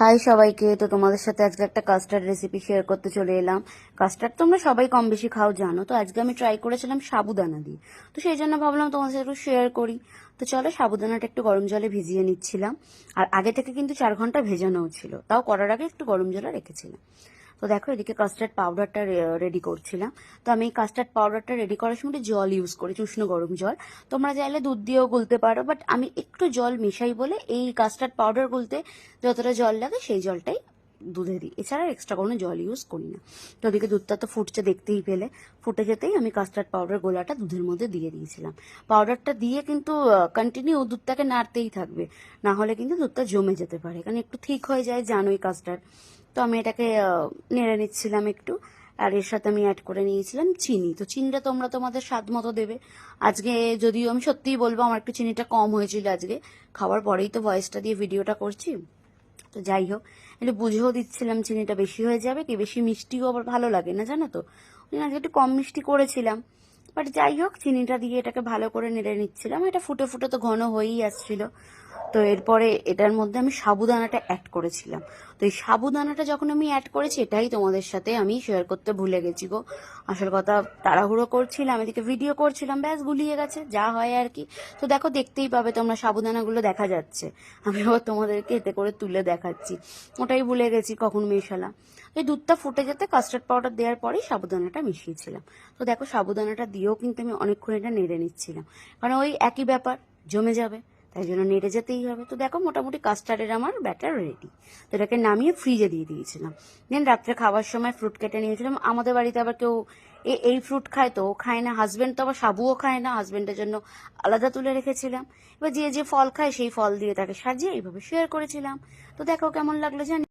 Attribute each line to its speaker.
Speaker 1: High সবাইকে। তো তোমাদের সাথে আজকে একটা কাস্টার্ড রেসিপি শেয়ার করতে চলে এলাম। কাস্টার্ড তোমরা সবাই কম বেশি খাও জানো, তো আজকে আমি ট্রাই করেছিলাম সাবুদানা দিয়ে। তো সেই জন্য ভাবলাম তোমাদের সাথে একটু শেয়ার করি। তো চলো, সাবুদানাটা একটু গরম জলে ভিজিয়ে নিচ্ছিলাম। আর আগে থেকে কিন্তু 4 ঘন্টা ভেজানোও ছিল, তাও করার আগে একটু গরম জলে রেখেছিলাম। তো দেখো, এদিকে কাস্টার্ড পাউডারটা রেডি করছিলাম। তো আমি এই কাস্টার্ড পাউডারটা রেডি করার সময় জল ইউজ করেছি, উষ্ণ গরম জল। তোমরা চাইলে দুধ দিয়েও গুলতে পারো, বাট আমি একটু জল মেশাই বলে এই কাস্টার্ড পাউডার গুলতে যতটা জল লাগে সেই জলটাই দুধে দিই, এছাড়া এক্সট্রা কোনো জল ইউজ করি না। তো ওদিকে দুধটা তো ফুটছে, দেখতেই পেলে। ফুটে যেতেই আমি কাস্টার্ড পাউডার গোলাটা দুধের মধ্যে দিয়ে দিয়েছিলাম। পাউডারটা দিয়ে কিন্তু কন্টিনিউ দুধটাকে নাড়তেই থাকবে, না হলে কিন্তু দুধটা জমে যেতে পারে, কারণ একটু ঠিক হয়ে যায় জানোই কাস্টার্ড। তো আমি এটাকে নেড়ে নিচ্ছিলাম একটু। আর এর সাথে আমি অ্যাড করে নিয়েছিলাম চিনি। তো চিনিটা তোমরা তোমাদের স্বাদ মতো দেবে। আজকে যদিও আমি সত্যিই বলবো আমার একটু চিনিটা কম হয়েছিল আজকে, খাওয়ার পরেই তো ভয়েসটা দিয়ে ভিডিওটা করছি। তো যাই হোক, একটু বুঝেও দিচ্ছিলাম চিনিটা বেশি হয়ে যাবে কি, বেশি মিষ্টিও আবার ভালো লাগে না জানো তো, ওই আজকে একটু কম মিষ্টি করেছিলাম। বাট যাই হোক, চিনিটা দিয়ে এটাকে ভালো করে নেড়ে নিচ্ছিলাম। এটা ফুটে ফুটে তো ঘন হয়েই আসছিল। তো এরপরে এটার মধ্যে আমি সাবুদানাটা অ্যাড করেছিলাম। তো এই সাবুদানাটা যখন আমি অ্যাড করেছি, এটাই তোমাদের সাথে আমি শেয়ার করতে ভুলে গেছি গো। আসল কথা, তাড়াহুড়ো করছিলাম, এদিকে ভিডিও করছিলাম, ব্যাস গুলিয়ে গেছে, যা হয় আর কি। তো দেখো, দেখতেই পাবে তোমরা, সাবুদানাগুলো দেখা যাচ্ছে। আমি আবার তোমাদেরকে এতে করে তুলে দেখাচ্ছি, ওটাই ভুলে গেছি কখন মেশালাম। এই দুধটা ফুটে যেতে কাস্টার্ড পাউডার দেওয়ার পরেই সাবুদানাটা মিশিয়েছিলাম। তো দেখো, সাবুদানাটা দিয়েও কিন্তু আমি অনেকক্ষণ এটা নেড়ে নিচ্ছিলাম, কারণ ওই একই ব্যাপার, জমে যাবে, তাই জন্য নেড়ে যেতেই হবে। তো দেখো, মোটামুটি কাস্টার্ডের আমার ব্যাটার রেডি। তো এটাকে নামিয়ে ফ্রিজে দিয়ে দিয়েছিলাম। দেন রাত্রে খাওয়ার সময় ফ্রুট কেটে নিয়েছিলাম। আমাদের বাড়িতে আবার কেউ এই ফ্রুট খায়, তো ও খায় না। হাজবেন্ড তো আবার সাবুও খায় না, হাজবেন্ডের জন্য আলাদা তুলে রেখেছিলাম। এবার যে যে ফল খায় সেই ফল দিয়ে তাকে সাজিয়ে এইভাবে শেয়ার করেছিলাম। তো দেখো কেমন লাগলো জানি।